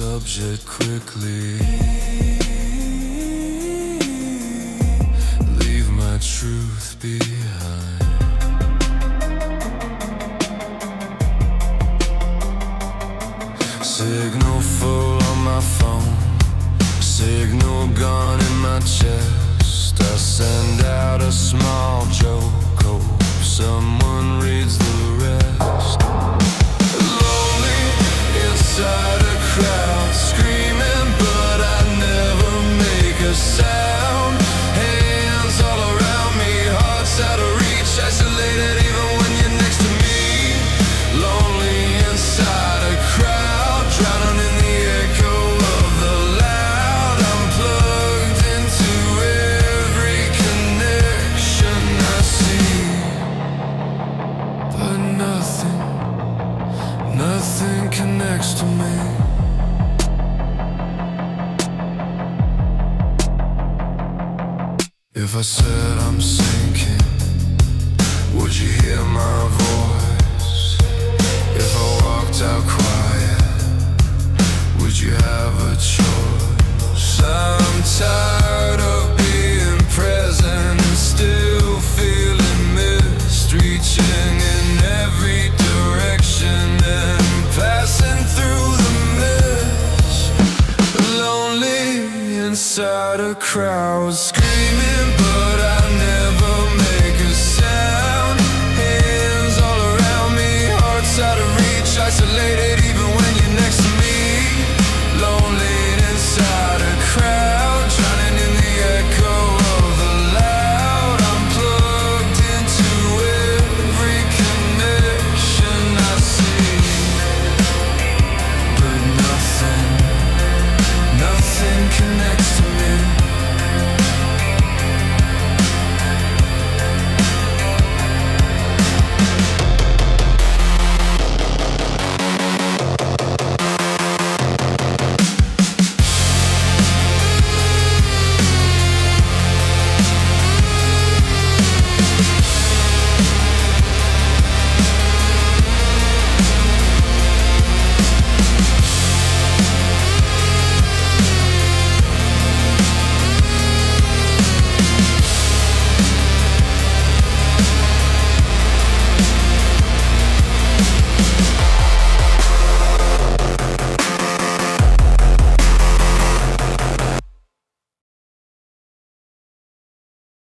subject quickly. Leave my truth behind. Signal full on my phone, signal gun in my chest. I send out a small joke, hope someone reads the rest. Lonely inside a crowd, screaming but I never make a sound. Hands all around me, hearts out of reach, isolated even when you're next to me. Lonely inside a crowd, drowning in the echo of the loud. I'm plugged into every connection I see, but nothing connects to me. If I said I'm sinking, would you hear my voice? If I walked out quiet, would you have a choice? I'm tired of being present and still feeling missed, reaching in every direction and passing through the mist. Lonely inside a crowd.